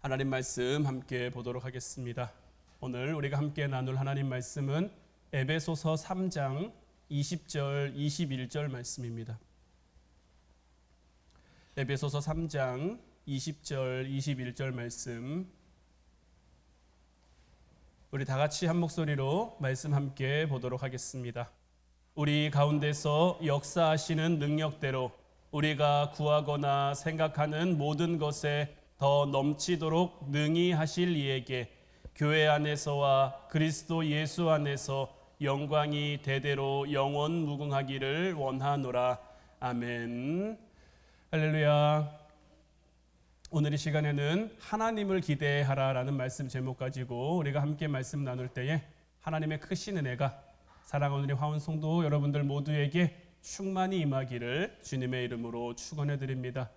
하나님 말씀 함께 보도록 하겠습니다. 오늘 우리가 함께 나눌 하나님 말씀은 에베소서 3장 20절 21절 말씀입니다. 에베소서 3장 20절 21절 말씀, 우리 다 같이 한 목소리로 말씀 함께 보도록 하겠습니다. 우리 가운데서 역사하시는 능력대로 우리가 구하거나 생각하는 모든 것에 더 넘치도록 능히 하실 이에게 교회 안에서와 그리스도 예수 안에서 영광이 대대로 영원 무궁하기를 원하노라. 아멘. 할렐루야. 오늘 이 시간에는 하나님을 기대하라라는 말씀 제목 가지고 우리가 함께 말씀 나눌 때에 하나님의 크신 은혜가 사랑하는 우리 화원 성도 여러분들 모두에게 충만히 임하기를 주님의 이름으로 축원해 드립니다.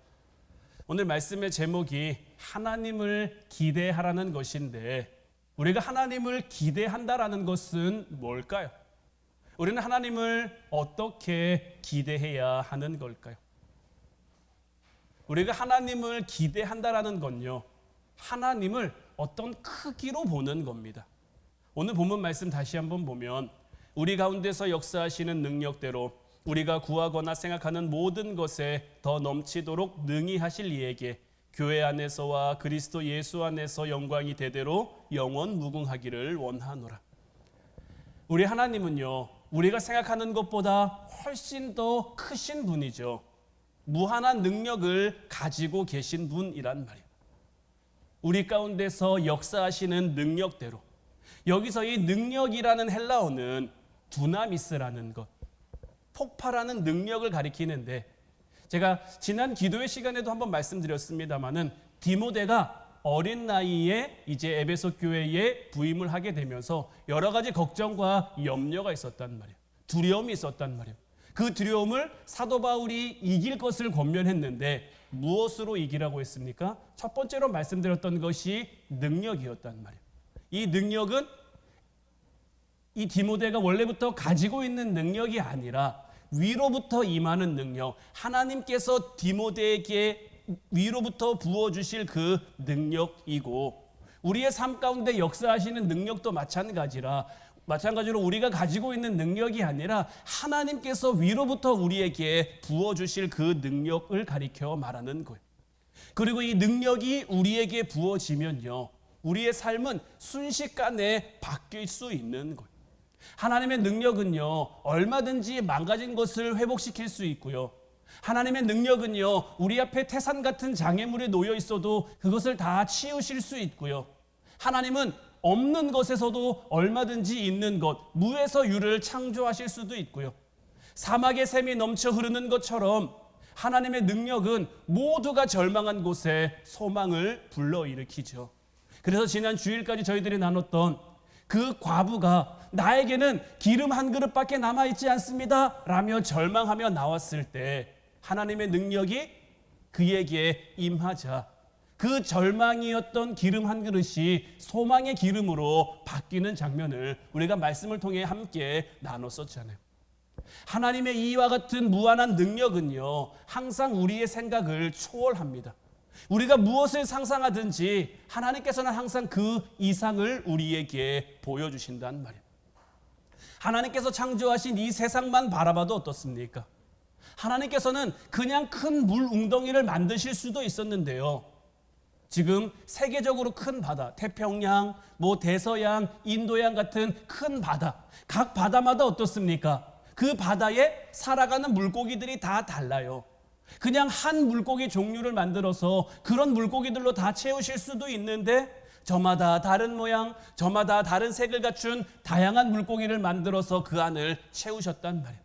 오늘 말씀의 제목이 하나님을 기대하라는 것인데, 우리가 하나님을 기대한다라는 것은 뭘까요? 우리는 하나님을 어떻게 기대해야 하는 걸까요? 우리가 하나님을 기대한다라는 건요, 하나님을 어떤 크기로 보는 겁니다. 오늘 본문 말씀 다시 한번 보면 우리 가운데서 역사하시는 능력대로 우리가 구하거나 생각하는 모든 것에 더 넘치도록 능히 하실 이에게 교회 안에서와 그리스도 예수 안에서 영광이 대대로 영원 무궁하기를 원하노라. 우리 하나님은요, 우리가 생각하는 것보다 훨씬 더 크신 분이죠. 무한한 능력을 가지고 계신 분이란 말이에요. 우리 가운데서 역사하시는 능력대로, 여기서 이 능력이라는 헬라어는 두나미스라는 것, 폭발하는 능력을 가리키는데, 제가 지난 기도회 시간에도 한번 말씀드렸습니다마는 디모데가 어린 나이에 이제 에베소 교회에 부임을 하게 되면서 여러 가지 걱정과 염려가 있었단 말이에요. 두려움이 있었단 말이에요. 그 두려움을 사도 바울이 이길 것을 권면했는데 무엇으로 이기라고 했습니까? 첫 번째로 말씀드렸던 것이 능력이었단 말이에요. 이 능력은 이 디모데가 원래부터 가지고 있는 능력이 아니라 위로부터 임하는 능력, 하나님께서 디모데에게 위로부터 부어주실 그 능력이고, 우리의 삶 가운데 역사하시는 능력도 마찬가지로 우리가 가지고 있는 능력이 아니라 하나님께서 위로부터 우리에게 부어주실 그 능력을 가리켜 말하는 거예요. 그리고 이 능력이 우리에게 부어지면요, 우리의 삶은 순식간에 바뀔 수 있는 거예요. 하나님의 능력은요, 얼마든지 망가진 것을 회복시킬 수 있고요, 하나님의 능력은요, 우리 앞에 태산 같은 장애물이 놓여 있어도 그것을 다 치우실 수 있고요, 하나님은 없는 것에서도 얼마든지 있는 것, 무에서 유를 창조하실 수도 있고요, 사막의 샘이 넘쳐 흐르는 것처럼 하나님의 능력은 모두가 절망한 곳에 소망을 불러일으키죠. 그래서 지난 주일까지 저희들이 나눴던 그 과부가 나에게는 기름 한 그릇밖에 남아있지 않습니다 라며 절망하며 나왔을 때 하나님의 능력이 그에게 임하자 그 절망이었던 기름 한 그릇이 소망의 기름으로 바뀌는 장면을 우리가 말씀을 통해 함께 나눴었잖아요. 하나님의 이와 같은 무한한 능력은요, 항상 우리의 생각을 초월합니다. 우리가 무엇을 상상하든지 하나님께서는 항상 그 이상을 우리에게 보여주신단 말이에요. 하나님께서 창조하신 이 세상만 바라봐도 어떻습니까? 하나님께서는 그냥 큰 물 웅덩이를 만드실 수도 있었는데요, 지금 세계적으로 큰 바다, 태평양, 대서양, 인도양 같은 큰 바다, 각 바다마다 어떻습니까? 그 바다에 살아가는 물고기들이 다 달라요. 그냥 한 물고기 종류를 만들어서 그런 물고기들로 다 채우실 수도 있는데, 저마다 다른 모양, 저마다 다른 색을 갖춘 다양한 물고기를 만들어서 그 안을 채우셨단 말이에요.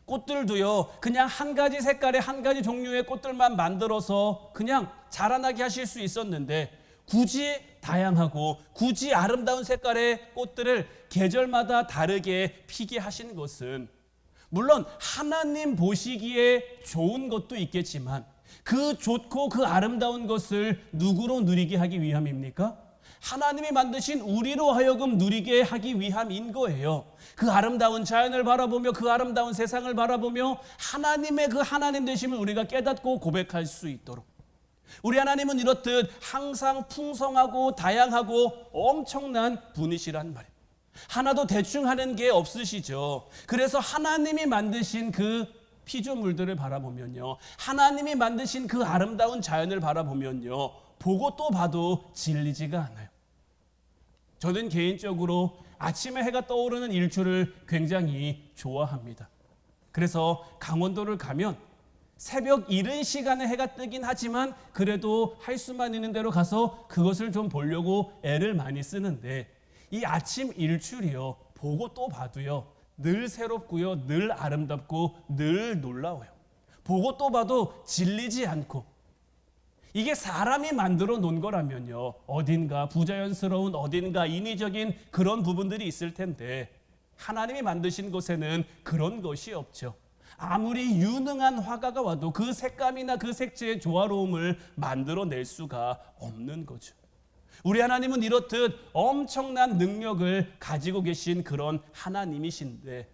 꽃들도요, 그냥 한 가지 색깔의 한 가지 종류의 꽃들만 만들어서 그냥 자라나게 하실 수 있었는데, 굳이 다양하고 굳이 아름다운 색깔의 꽃들을 계절마다 다르게 피게 하신 것은, 물론 하나님 보시기에 좋은 것도 있겠지만 그 좋고 그 아름다운 것을 누구로 누리게 하기 위함입니까? 하나님이 만드신 우리로 하여금 누리게 하기 위함인 거예요. 그 아름다운 자연을 바라보며 그 아름다운 세상을 바라보며 하나님의 그 하나님 되심을 우리가 깨닫고 고백할 수 있도록, 우리 하나님은 이렇듯 항상 풍성하고 다양하고 엄청난 분이시란 말이에요. 하나도 대충 하는 게 없으시죠. 그래서 하나님이 만드신 그 피조물들을 바라보면요, 하나님이 만드신 그 아름다운 자연을 바라보면요, 보고 또 봐도 질리지가 않아요. 저는 개인적으로 아침에 해가 떠오르는 일출을 굉장히 좋아합니다. 그래서 강원도를 가면 새벽 이른 시간에 해가 뜨긴 하지만 그래도 할 수만 있는 대로 가서 그것을 좀 보려고 애를 많이 쓰는데, 이 아침 일출이요, 보고 또 봐도요, 늘 새롭고요, 늘 아름답고 늘 놀라워요. 보고 또 봐도 질리지 않고, 이게 사람이 만들어 놓은 거라면요, 어딘가 부자연스러운, 어딘가 인위적인 그런 부분들이 있을 텐데, 하나님이 만드신 곳에는 그런 것이 없죠. 아무리 유능한 화가가 와도 그 색감이나 그 색채의 조화로움을 만들어낼 수가 없는 거죠. 우리 하나님은 이렇듯 엄청난 능력을 가지고 계신 그런 하나님이신데,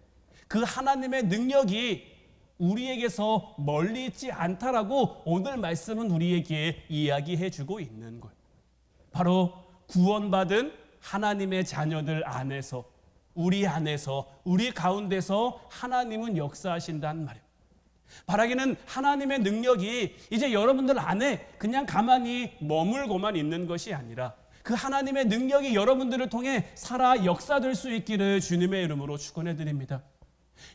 그 하나님의 능력이 우리에게서 멀리 있지 않다라고 오늘 말씀은 우리에게 이야기해 주고 있는 거예요. 바로 구원받은 하나님의 자녀들 안에서, 우리 안에서, 우리 가운데서 하나님은 역사하신다는 말이에요. 바라기는 하나님의 능력이 이제 여러분들 안에 그냥 가만히 머물고만 있는 것이 아니라, 그 하나님의 능력이 여러분들을 통해 살아 역사될 수 있기를 주님의 이름으로 축원해 드립니다.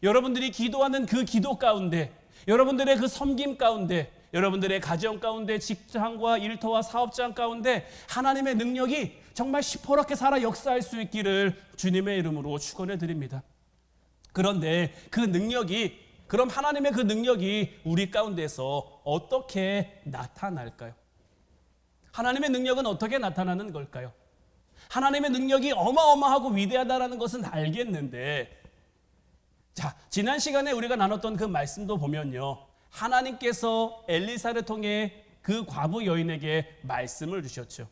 여러분들이 기도하는 그 기도 가운데, 여러분들의 그 섬김 가운데, 여러분들의 가정 가운데, 직장과 일터와 사업장 가운데 하나님의 능력이 정말 시퍼렇게 살아 역사할 수 있기를 주님의 이름으로 축원해 드립니다. 그런데 그 능력이, 그럼 하나님의 그 능력이 우리 가운데서 어떻게 나타날까요? 하나님의 능력은 어떻게 나타나는 걸까요? 하나님의 능력이 어마어마하고 위대하다는 것은 알겠는데, 자, 지난 시간에 우리가 나눴던 그 말씀도 보면요, 하나님께서 엘리사를 통해 그 과부 여인에게 말씀을 주셨죠.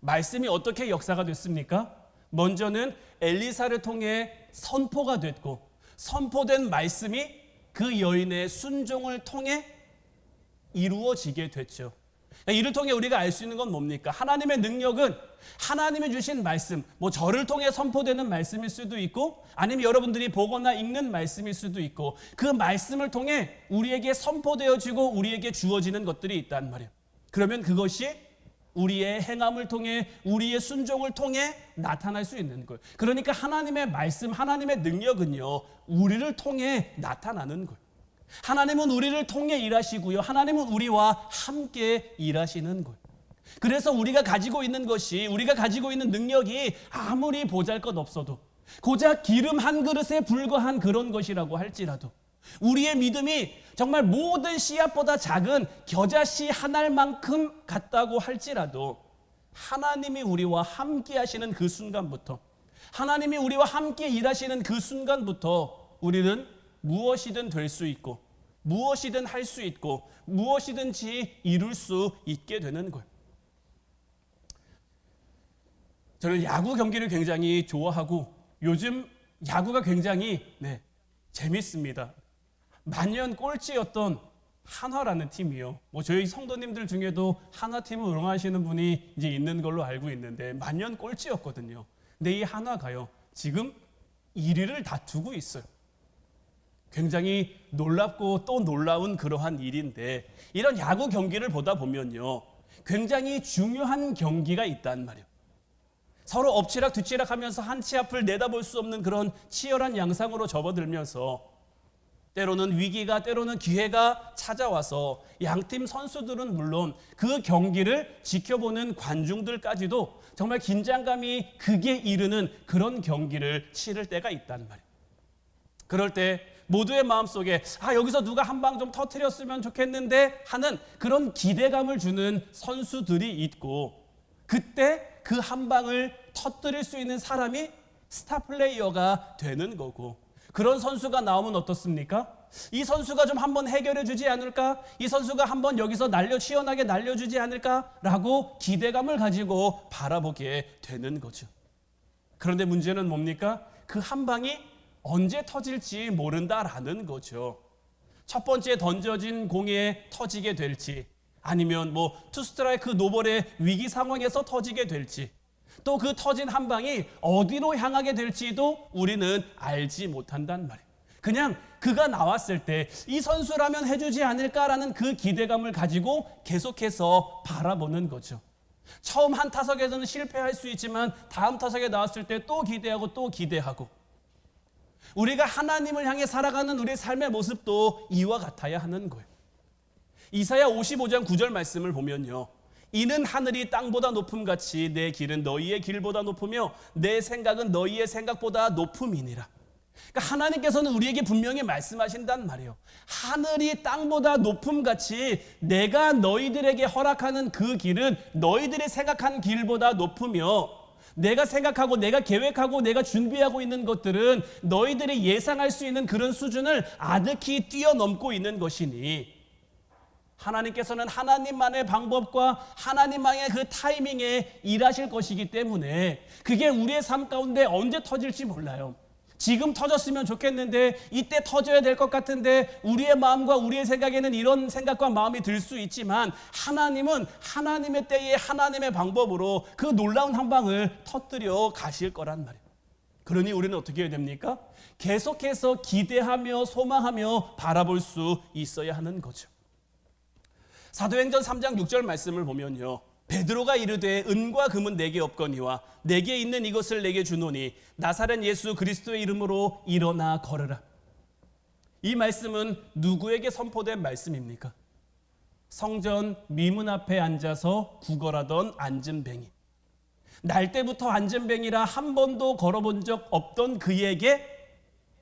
말씀이 어떻게 역사가 됐습니까? 먼저는 엘리사를 통해 선포가 됐고, 선포된 말씀이 그 여인의 순종을 통해 이루어지게 됐죠. 이를 통해 우리가 알 수 있는 건 뭡니까? 하나님의 능력은 하나님이 주신 말씀, 뭐 저를 통해 선포되는 말씀일 수도 있고, 아니면 여러분들이 보거나 읽는 말씀일 수도 있고, 그 말씀을 통해 우리에게 선포되어지고 우리에게 주어지는 것들이 있단 말이에요. 그러면 그것이 우리의 행함을 통해, 우리의 순종을 통해 나타날 수 있는 거예요. 그러니까 하나님의 말씀, 하나님의 능력은요, 우리를 통해 나타나는 거예요. 하나님은 우리를 통해 일하시고요, 하나님은 우리와 함께 일하시는 거예요. 그래서 우리가 가지고 있는 것이, 우리가 가지고 있는 능력이 아무리 보잘것없어도, 고작 기름 한 그릇에 불과한 그런 것이라고 할지라도, 우리의 믿음이 정말 모든 씨앗보다 작은 겨자씨 한 알만큼 같다고 할지라도, 하나님이 우리와 함께 하시는 그 순간부터, 하나님이 우리와 함께 일하시는 그 순간부터 우리는 무엇이든 될 수 있고, 무엇이든 할 수 있고, 무엇이든지 이룰 수 있게 되는 거예요. 저는 야구 경기를 굉장히 좋아하고, 요즘 야구가 굉장히 재밌습니다. 만년 꼴찌였던 한화라는 팀이요, 뭐 저희 성도님들 중에도 한화팀을 응원하시는 분이 이제 있는 걸로 알고 있는데, 만년 꼴찌였거든요. 근데 이 한화가요, 지금 1위를 다투고 있어요. 굉장히 놀랍고 또 놀라운 그러한 일인데, 이런 야구 경기를 보다 보면요, 굉장히 중요한 경기가 있단 말이에요. 서로 엎치락 뒤치락 하면서 한 치 앞을 내다볼 수 없는 그런 치열한 양상으로 접어들면서, 때로는 위기가, 때로는 기회가 찾아와서 양팀 선수들은 물론 그 경기를 지켜보는 관중들까지도 정말 긴장감이 극에 이르는 그런 경기를 치를 때가 있단 말이에요. 그럴 때 모두의 마음속에 여기서 누가 한 방 좀 터뜨렸으면 좋겠는데 하는 그런 기대감을 주는 선수들이 있고, 그때 그 한 방을 터뜨릴 수 있는 사람이 스타 플레이어가 되는 거고, 그런 선수가 나오면 어떻습니까? 이 선수가 좀 한번 해결해 주지 않을까? 이 선수가 한번 여기서 시원하게 날려주지 않을까라고 기대감을 가지고 바라보게 되는 거죠. 그런데 문제는 뭡니까? 그 한 방이 언제 터질지 모른다라는 거죠. 첫 번째 던져진 공에 터지게 될지, 아니면 투스트라이크 노벌의 위기 상황에서 터지게 될지, 또 그 터진 한 방이 어디로 향하게 될지도 우리는 알지 못한단 말이에요. 그냥 그가 나왔을 때 이 선수라면 해주지 않을까라는 그 기대감을 가지고 계속해서 바라보는 거죠. 처음 한 타석에서는 실패할 수 있지만 다음 타석에 나왔을 때 또 기대하고 또 기대하고, 우리가 하나님을 향해 살아가는 우리의 삶의 모습도 이와 같아야 하는 거예요. 이사야 55장 9절 말씀을 보면요, 이는 하늘이 땅보다 높음같이 내 길은 너희의 길보다 높으며 내 생각은 너희의 생각보다 높음이니라. 그러니까 하나님께서는 우리에게 분명히 말씀하신단 말이에요. 하늘이 땅보다 높음같이 내가 너희들에게 허락하는 그 길은 너희들이 생각한 길보다 높으며, 내가 생각하고 내가 계획하고 내가 준비하고 있는 것들은 너희들이 예상할 수 있는 그런 수준을 아득히 뛰어넘고 있는 것이니, 하나님께서는 하나님만의 방법과 하나님만의 그 타이밍에 일하실 것이기 때문에 그게 우리의 삶 가운데 언제 터질지 몰라요. 지금 터졌으면 좋겠는데, 이때 터져야 될 것 같은데, 우리의 마음과 우리의 생각에는 이런 생각과 마음이 들 수 있지만, 하나님은 하나님의 때에 하나님의 방법으로 그 놀라운 한 방을 터뜨려 가실 거란 말이에요. 그러니 우리는 어떻게 해야 됩니까? 계속해서 기대하며 소망하며 바라볼 수 있어야 하는 거죠. 사도행전 3장 6절 말씀을 보면요, 베드로가 이르되 은과 금은 내게 없거니와 내게 있는 이것을 내게 주노니 나사렛 예수 그리스도의 이름으로 일어나 걸으라. 이 말씀은 누구에게 선포된 말씀입니까? 성전 미문 앞에 앉아서 구걸하던 안진뱅이, 날 때부터 안진뱅이라 한 번도 걸어본 적 없던 그에게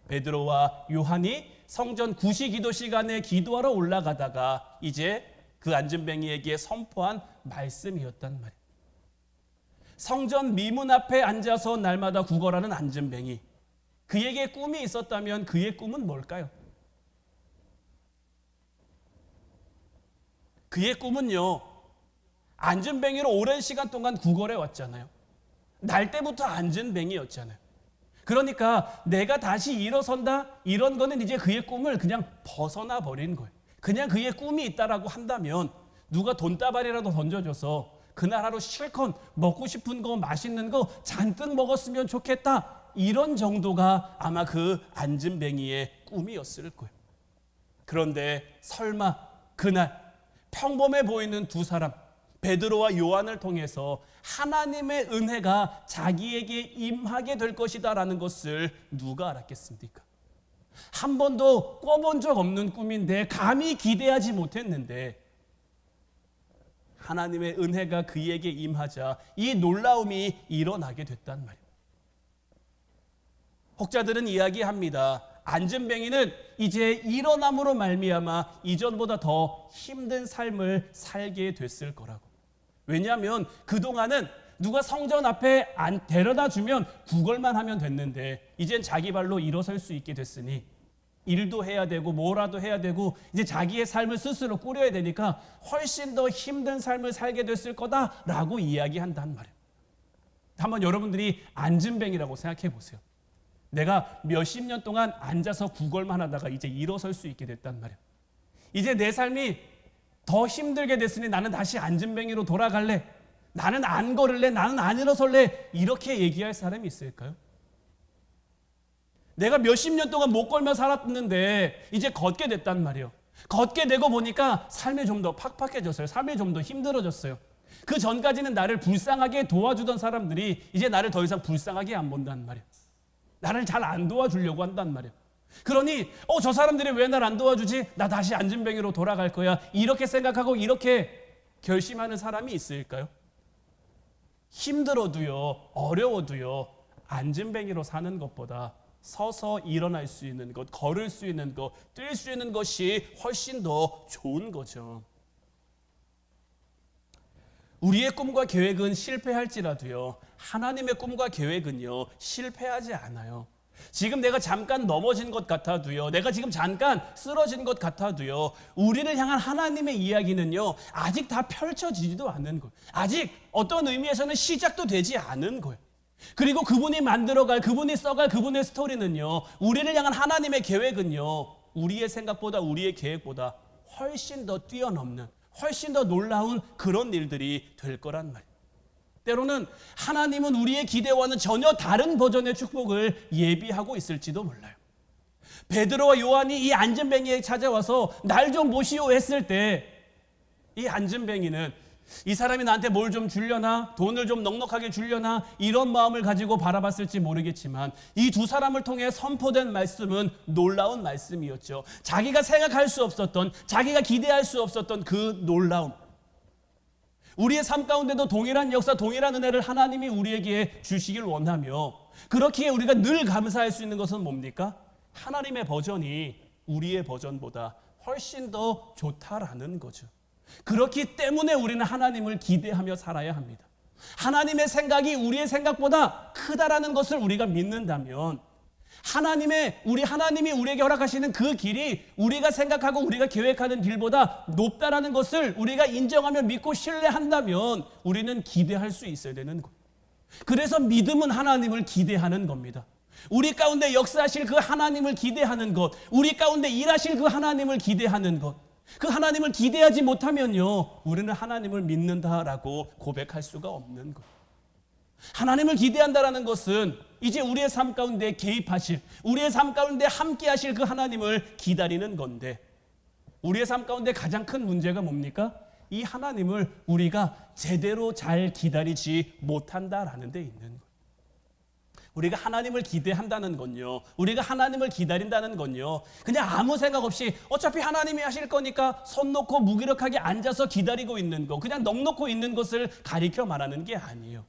베드로와 요한이 성전 구시기도 시간에 기도하러 올라가다가 이제 그 안진뱅이에게 선포한 말씀이었단 말이에요. 성전 미문 앞에 앉아서 날마다 구걸하는 안진뱅이, 그에게 꿈이 있었다면 그의 꿈은 뭘까요? 그의 꿈은요, 안진뱅이로 오랜 시간 동안 구걸해 왔잖아요. 날 때부터 안진뱅이였잖아요. 그러니까 내가 다시 일어선다, 이런 거는 이제 그의 꿈을 그냥 벗어나 버린 거예요. 그냥 그의 꿈이 있다라고 한다면 누가 돈다발이라도 던져줘서 그날 하루 실컷 먹고 싶은 거 맛있는 거 잔뜩 먹었으면 좋겠다, 이런 정도가 아마 그 안진뱅이의 꿈이었을 거예요. 그런데 설마 그날 평범해 보이는 두 사람, 베드로와 요한을 통해서 하나님의 은혜가 자기에게 임하게 될 것이다라는 것을 누가 알았겠습니까? 한 번도 꿔본 적 없는 꿈인데, 감히 기대하지 못했는데 하나님의 은혜가 그에게 임하자 이 놀라움이 일어나게 됐단 말이에요. 혹자들은 이야기합니다. 안진뱅이는 이제 일어남으로 말미암아 이전보다 더 힘든 삶을 살게 됐을 거라고. 왜냐하면 그동안은 누가 성전 앞에 데려다 주면 구걸만 하면 됐는데, 이젠 자기 발로 일어설 수 있게 됐으니 일도 해야 되고 뭐라도 해야 되고 이제 자기의 삶을 스스로 꾸려야 되니까 훨씬 더 힘든 삶을 살게 됐을 거다라고 이야기한단 말이에요. 한번 여러분들이 안진뱅이라고 생각해 보세요. 내가 몇십 년 동안 앉아서 구걸만 하다가 이제 일어설 수 있게 됐단 말이에요. 이제 내 삶이 더 힘들게 됐으니 나는 다시 안진뱅이로 돌아갈래, 나는 안 걸을래, 나는 안 일어설래, 이렇게 얘기할 사람이 있을까요? 내가 몇십 년 동안 못 걸며 살았는데 이제 걷게 됐단 말이에요. 걷게 되고 보니까 삶이 좀 더 팍팍해졌어요. 삶이 좀 더 힘들어졌어요. 그 전까지는 나를 불쌍하게 도와주던 사람들이 이제 나를 더 이상 불쌍하게 안 본단 말이에요. 나를 잘 안 도와주려고 한단 말이에요. 그러니 저 사람들이 왜 날 안 도와주지? 나 다시 안진뱅이로 돌아갈 거야, 이렇게 생각하고 이렇게 결심하는 사람이 있을까요? 힘들어도요, 어려워도요, 안진뱅이로 사는 것보다 서서 일어날 수 있는 것, 걸을 수 있는 것, 뛸 수 있는 것이 훨씬 더 좋은 거죠. 우리의 꿈과 계획은 실패할지라도요, 하나님의 꿈과 계획은요, 실패하지 않아요. 지금 내가 잠깐 넘어진 것 같아도요, 내가 지금 잠깐 쓰러진 것 같아도요, 우리를 향한 하나님의 이야기는요, 아직 다 펼쳐지지도 않은 거예요. 아직 어떤 의미에서는 시작도 되지 않은 거예요. 그리고 그분이 만들어갈, 그분이 써갈 그분의 스토리는요, 우리를 향한 하나님의 계획은요, 우리의 생각보다, 우리의 계획보다 훨씬 더 뛰어넘는, 훨씬 더 놀라운 그런 일들이 될 거란 말이에요. 때로는 하나님은 우리의 기대와는 전혀 다른 버전의 축복을 예비하고 있을지도 몰라요. 베드로와 요한이 이 안전뱅이에 찾아와서 날 좀 모시오 했을 때 이 안전뱅이는 이 사람이 나한테 뭘 좀 주려나, 돈을 좀 넉넉하게 주려나, 이런 마음을 가지고 바라봤을지 모르겠지만 이 두 사람을 통해 선포된 말씀은 놀라운 말씀이었죠. 자기가 생각할 수 없었던, 자기가 기대할 수 없었던 그 놀라움, 우리의 삶 가운데도 동일한 역사, 동일한 은혜를 하나님이 우리에게 주시길 원하며, 그렇기에 우리가 늘 감사할 수 있는 것은 뭡니까? 하나님의 버전이 우리의 버전보다 훨씬 더 좋다라는 거죠. 그렇기 때문에 우리는 하나님을 기대하며 살아야 합니다. 하나님의 생각이 우리의 생각보다 크다라는 것을 우리가 믿는다면, 하나님이 우리에게 허락하시는 그 길이 우리가 생각하고 우리가 계획하는 길보다 높다라는 것을 우리가 인정하며 믿고 신뢰한다면 우리는 기대할 수 있어야 되는 거예요. 그래서 믿음은 하나님을 기대하는 겁니다. 우리 가운데 역사하실 그 하나님을 기대하는 것, 우리 가운데 일하실 그 하나님을 기대하는 것, 그 하나님을 기대하지 못하면요, 우리는 하나님을 믿는다라고 고백할 수가 없는 거예요. 하나님을 기대한다라는 것은 이제 우리의 삶 가운데 개입하실, 우리의 삶 가운데 함께 하실 그 하나님을 기다리는 건데, 우리의 삶 가운데 가장 큰 문제가 뭡니까? 이 하나님을 우리가 제대로 잘 기다리지 못한다라는 데 있는 거예요. 우리가 하나님을 기대한다는 건요, 우리가 하나님을 기다린다는 건요, 그냥 아무 생각 없이 어차피 하나님이 하실 거니까 손 놓고 무기력하게 앉아서 기다리고 있는 거, 그냥 넋놓고 있는 것을 가리켜 말하는 게 아니에요.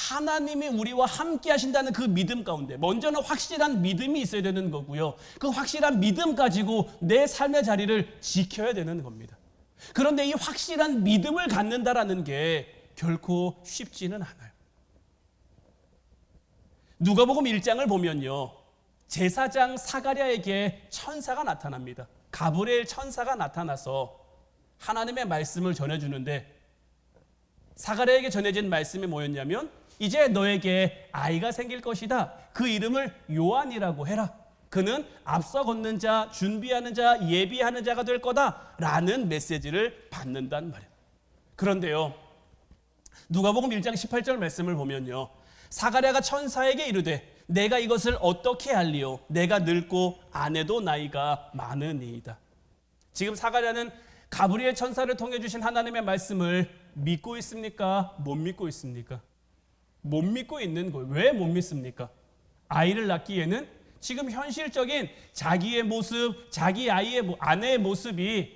하나님이 우리와 함께 하신다는 그 믿음 가운데 먼저는 확실한 믿음이 있어야 되는 거고요, 그 확실한 믿음 가지고 내 삶의 자리를 지켜야 되는 겁니다. 그런데 이 확실한 믿음을 갖는다라는 게 결코 쉽지는 않아요. 누가복음 1장을 보면요, 제사장 사가랴에게 천사가 나타납니다. 가브리엘 천사가 나타나서 하나님의 말씀을 전해주는데, 사가랴에게 전해진 말씀이 뭐였냐면, 이제 너에게 아이가 생길 것이다. 그 이름을 요한이라고 해라. 그는 앞서 걷는 자, 준비하는 자, 예비하는 자가 될 거다라는 메시지를 받는단 말이에요. 그런데요, 누가복음 1장 18절 말씀을 보면요, 사가랴가 천사에게 이르되 내가 이것을 어떻게 알리요? 내가 늙고 아내도 나이가 많으니이다. 지금 사가랴는 가브리엘 천사를 통해 주신 하나님의 말씀을 믿고 있습니까? 못 믿고 있습니까? 못 믿고 있는 거예요. 왜 못 믿습니까? 아이를 낳기에는 지금 현실적인 자기의 모습, 자기 아내의 모습이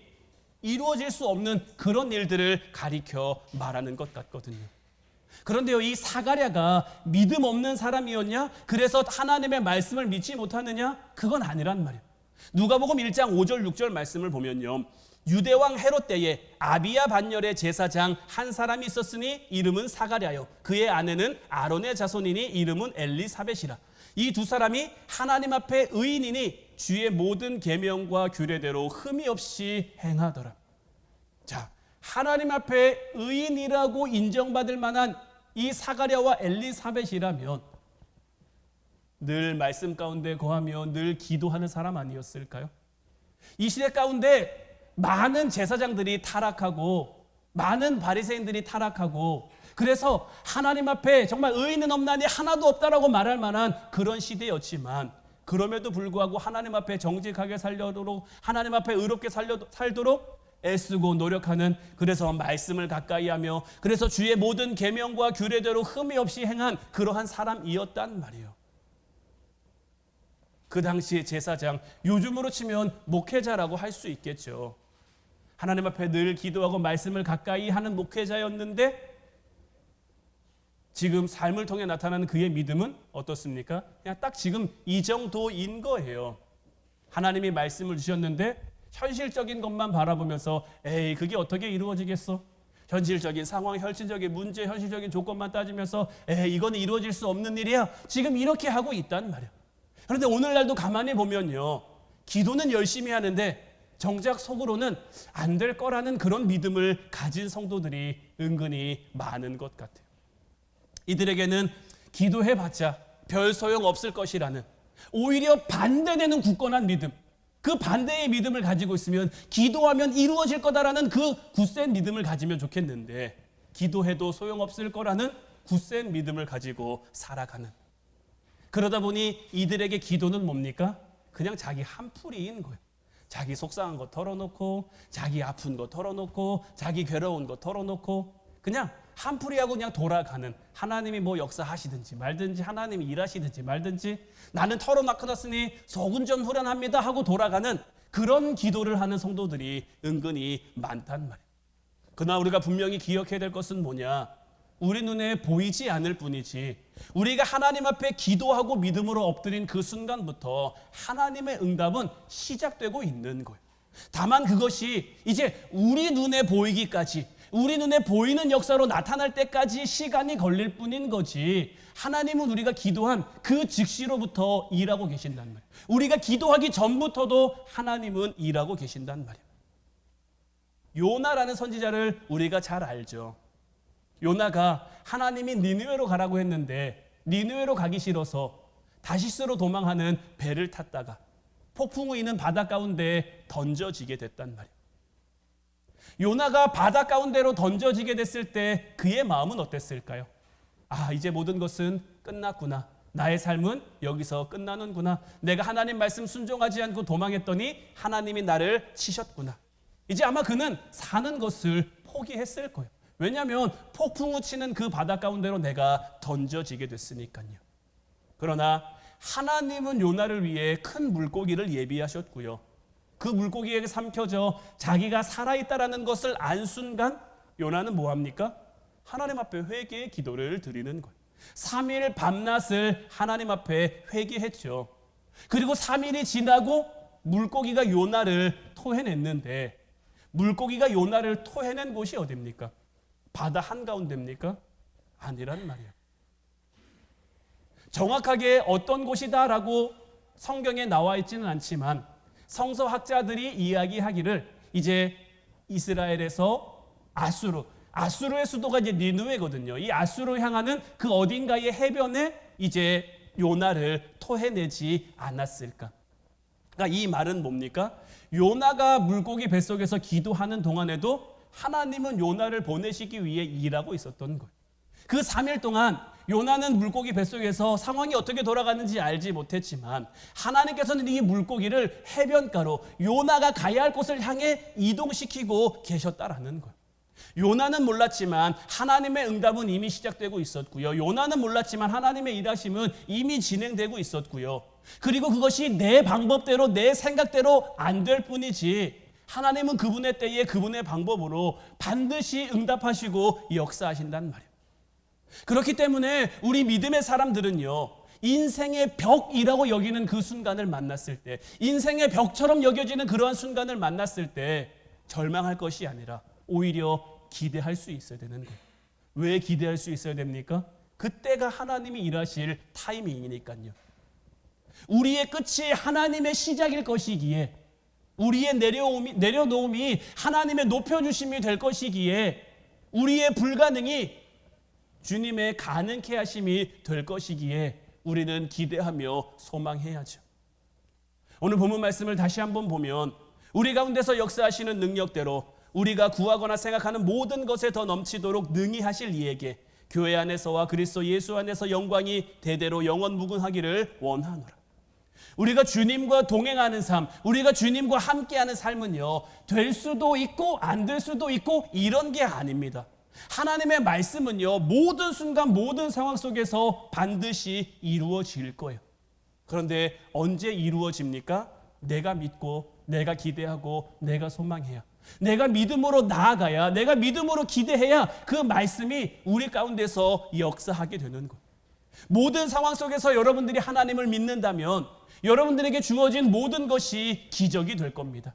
이루어질 수 없는 그런 일들을 가리켜 말하는 것 같거든요. 그런데요, 이 사가랴가 믿음 없는 사람이었냐? 그래서 하나님의 말씀을 믿지 못하느냐? 그건 아니란 말이에요. 누가복음 1장 5절 6절 말씀을 보면요, 유대왕 헤롯 때에 아비야 반열의 제사장 한 사람이 있었으니 이름은 사가랴요, 그의 아내는 아론의 자손이니 이름은 엘리사벳이라. 이 두 사람이 하나님 앞에 의인이니 주의 모든 계명과 규례대로 흠이 없이 행하더라. 자, 하나님 앞에 의인이라고 인정받을 만한 이 사가랴와 엘리사벳이라면 늘 말씀 가운데 거하며 늘 기도하는 사람 아니었을까요? 이 시대 가운데 많은 제사장들이 타락하고 많은 바리새인들이 타락하고, 그래서 하나님 앞에 정말 의인은 없나니 하나도 없다라고 말할 만한 그런 시대였지만, 그럼에도 불구하고 하나님 앞에 정직하게 살도록, 하나님 앞에 의롭게 살도록 애쓰고 노력하는, 그래서 말씀을 가까이 하며 그래서 주의 모든 계명과 규례대로 흠이 없이 행한 그러한 사람이었단 말이에요. 그 당시의 제사장, 요즘으로 치면 목회자라고 할 수 있겠죠. 하나님 앞에 늘 기도하고 말씀을 가까이 하는 목회자였는데, 지금 삶을 통해 나타나는 그의 믿음은 어떻습니까? 그냥 딱 지금 이 정도인 거예요. 하나님이 말씀을 주셨는데 현실적인 것만 바라보면서 에이, 그게 어떻게 이루어지겠어? 현실적인 상황, 현실적인 문제, 현실적인 조건만 따지면서 에이, 이거는 이루어질 수 없는 일이야. 지금 이렇게 하고 있단 말이야. 그런데 오늘날도 가만히 보면요, 기도는 열심히 하는데 정작 속으로는 안 될 거라는 그런 믿음을 가진 성도들이 은근히 많은 것 같아요. 이들에게는 기도해봤자 별 소용 없을 것이라는, 오히려 반대되는 굳건한 믿음, 그 반대의 믿음을 가지고 있으면 기도하면 이루어질 거다라는 그 굳센 믿음을 가지면 좋겠는데 기도해도 소용없을 거라는 굳센 믿음을 가지고 살아가는, 그러다 보니 이들에게 기도는 뭡니까? 그냥 자기 한풀이인 거예요. 자기 속상한 거 털어놓고, 자기 아픈 거 털어놓고, 자기 괴로운 거 털어놓고, 그냥 한풀이하고 그냥 돌아가는, 하나님이 뭐 역사하시든지 말든지, 하나님이 일하시든지 말든지, 나는 털어놨으니 속은 좀 후련합니다 하고 돌아가는 그런 기도를 하는 성도들이 은근히 많단 말이에요. 그러나 우리가 분명히 기억해야 될 것은 뭐냐? 우리 눈에 보이지 않을 뿐이지 우리가 하나님 앞에 기도하고 믿음으로 엎드린 그 순간부터 하나님의 응답은 시작되고 있는 거예요. 다만 그것이 이제 우리 눈에 보이기까지, 우리 눈에 보이는 역사로 나타날 때까지 시간이 걸릴 뿐인 거지, 하나님은 우리가 기도한 그 즉시로부터 일하고 계신단 말이에요. 우리가 기도하기 전부터도 하나님은 일하고 계신단 말이에요. 요나라는 선지자를 우리가 잘 알죠. 요나가 하나님이 니느웨로 가라고 했는데 니느웨로 가기 싫어서 다시스로 도망하는 배를 탔다가 폭풍우 있는 바다 가운데 던져지게 됐단 말이에요. 요나가 바다 가운데로 던져지게 됐을 때 그의 마음은 어땠을까요? 아, 이제 모든 것은 끝났구나. 나의 삶은 여기서 끝나는구나. 내가 하나님 말씀 순종하지 않고 도망했더니 하나님이 나를 치셨구나. 이제 아마 그는 사는 것을 포기했을 거예요. 왜냐하면 폭풍우 치는 그 바다 가운데로 내가 던져지게 됐으니까요. 그러나 하나님은 요나를 위해 큰 물고기를 예비하셨고요. 그 물고기에게 삼켜져 자기가 살아있다라는 것을 안 순간 요나는 뭐합니까? 하나님 앞에 회개의 기도를 드리는 거예요. 3일 밤낮을 하나님 앞에 회개했죠. 그리고 3일이 지나고 물고기가 요나를 토해냈는데, 물고기가 요나를 토해낸 곳이 어디입니까? 바다 한가운데입니까? 아니란 말이에요. 정확하게 어떤 곳이다라고 성경에 나와 있지는 않지만 성서학자들이 이야기하기를 이제 이스라엘에서 아수르의 수도가 이제 니느웨거든요. 이 아수르 향하는 그 어딘가의 해변에 이제 요나를 토해내지 않았을까? 그러니까 이 말은 뭡니까? 요나가 물고기 뱃속에서 기도하는 동안에도 하나님은 요나를 보내시기 위해 일하고 있었던 거예요. 그 3일 동안 요나는 물고기 뱃속에서 상황이 어떻게 돌아가는지 알지 못했지만 하나님께서는 이 물고기를 해변가로 요나가 가야 할 곳을 향해 이동시키고 계셨다라는 거예요. 요나는 몰랐지만 하나님의 응답은 이미 시작되고 있었고요. 요나는 몰랐지만 하나님의 일하심은 이미 진행되고 있었고요. 그리고 그것이 내 방법대로, 내 생각대로 안 될 뿐이지 하나님은 그분의 때에 그분의 방법으로 반드시 응답하시고 역사하신단 말이에요. 그렇기 때문에 우리 믿음의 사람들은요, 인생의 벽이라고 여기는 그 순간을 만났을 때, 인생의 벽처럼 여겨지는 그러한 순간을 만났을 때 절망할 것이 아니라 오히려 기대할 수 있어야 되는 거예요. 왜 기대할 수 있어야 됩니까? 그때가 하나님이 일하실 타이밍이니까요. 우리의 끝이 하나님의 시작일 것이기에, 우리의 내려놓음이 하나님의 높여주심이 될 것이기에, 우리의 불가능이 주님의 가능케 하심이 될 것이기에 우리는 기대하며 소망해야죠. 오늘 본문 말씀을 다시 한번 보면 우리 가운데서 역사하시는 능력대로 우리가 구하거나 생각하는 모든 것에 더 넘치도록 능히 하실 이에게 교회 안에서와 그리스도 예수 안에서 영광이 대대로 영원 무궁하기를 원하노라. 우리가 주님과 동행하는 삶, 우리가 주님과 함께하는 삶은요, 될 수도 있고 안 될 수도 있고 이런 게 아닙니다. 하나님의 말씀은요, 모든 순간 모든 상황 속에서 반드시 이루어질 거예요. 그런데 언제 이루어집니까? 내가 믿고 내가 기대하고 내가 소망해야, 내가 믿음으로 나아가야, 내가 믿음으로 기대해야 그 말씀이 우리 가운데서 역사하게 되는 거예요. 모든 상황 속에서 여러분들이 하나님을 믿는다면 여러분들에게 주어진 모든 것이 기적이 될 겁니다.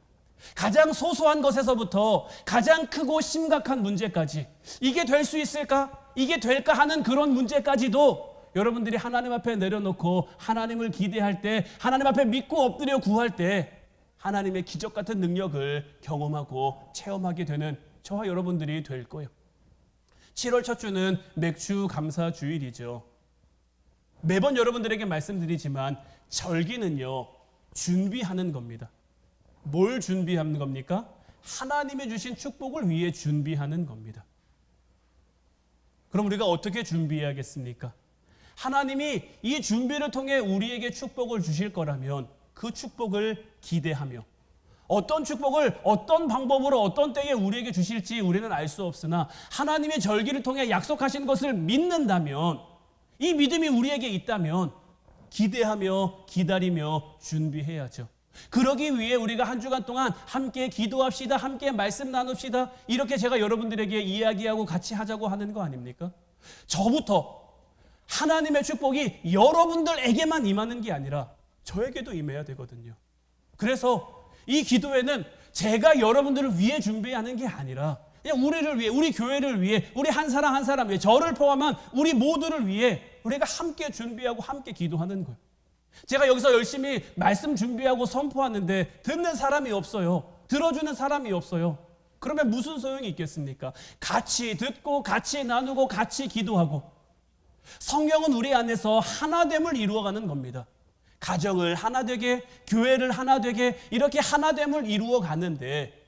가장 소소한 것에서부터 가장 크고 심각한 문제까지, 이게 될 수 있을까? 이게 될까 하는 그런 문제까지도 여러분들이 하나님 앞에 내려놓고 하나님을 기대할 때, 하나님 앞에 믿고 엎드려 구할 때 하나님의 기적 같은 능력을 경험하고 체험하게 되는 저와 여러분들이 될 거예요. 7월 첫 주는 맥주 감사 주일이죠. 매번 여러분들에게 말씀드리지만 절기는요, 준비하는 겁니다. 뭘 준비하는 겁니까? 하나님이 주신 축복을 위해 준비하는 겁니다. 그럼 우리가 어떻게 준비해야겠습니까? 하나님이 이 준비를 통해 우리에게 축복을 주실 거라면 그 축복을 기대하며, 어떤 축복을 어떤 방법으로 어떤 때에 우리에게 주실지 우리는 알 수 없으나 하나님의 절기를 통해 약속하신 것을 믿는다면, 이 믿음이 우리에게 있다면 기대하며 기다리며 준비해야죠. 그러기 위해 우리가 한 주간 동안 함께 기도합시다, 함께 말씀 나눕시다, 이렇게 제가 여러분들에게 이야기하고 같이 하자고 하는 거 아닙니까? 저부터 하나님의 축복이 여러분들에게만 임하는 게 아니라 저에게도 임해야 되거든요. 그래서 이 기도회는 제가 여러분들을 위해 준비하는 게 아니라 그냥 우리를 위해, 우리 교회를 위해, 우리 한 사람 한 사람 위해, 저를 포함한 우리 모두를 위해 우리가 함께 준비하고 함께 기도하는 거예요. 제가 여기서 열심히 말씀 준비하고 선포하는데 듣는 사람이 없어요. 들어주는 사람이 없어요. 그러면 무슨 소용이 있겠습니까? 같이 듣고 같이 나누고 같이 기도하고, 성경은 우리 안에서 하나됨을 이루어가는 겁니다. 가정을 하나 되게, 교회를 하나 되게, 이렇게 하나됨을 이루어가는데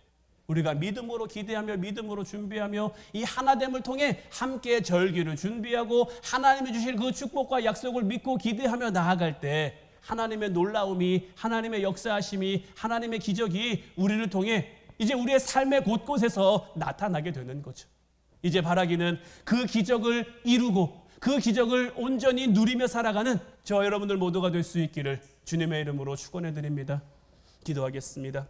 우리가 믿음으로 기대하며 믿음으로 준비하며 이 하나됨을 통해 함께 절기를 준비하고 하나님이 주실 그 축복과 약속을 믿고 기대하며 나아갈 때 하나님의 놀라움이, 하나님의 역사하심이, 하나님의 기적이 우리를 통해 이제 우리의 삶의 곳곳에서 나타나게 되는 거죠. 이제 바라기는 그 기적을 이루고 그 기적을 온전히 누리며 살아가는 저 여러분들 모두가 될 수 있기를 주님의 이름으로 축원해 드립니다. 기도하겠습니다.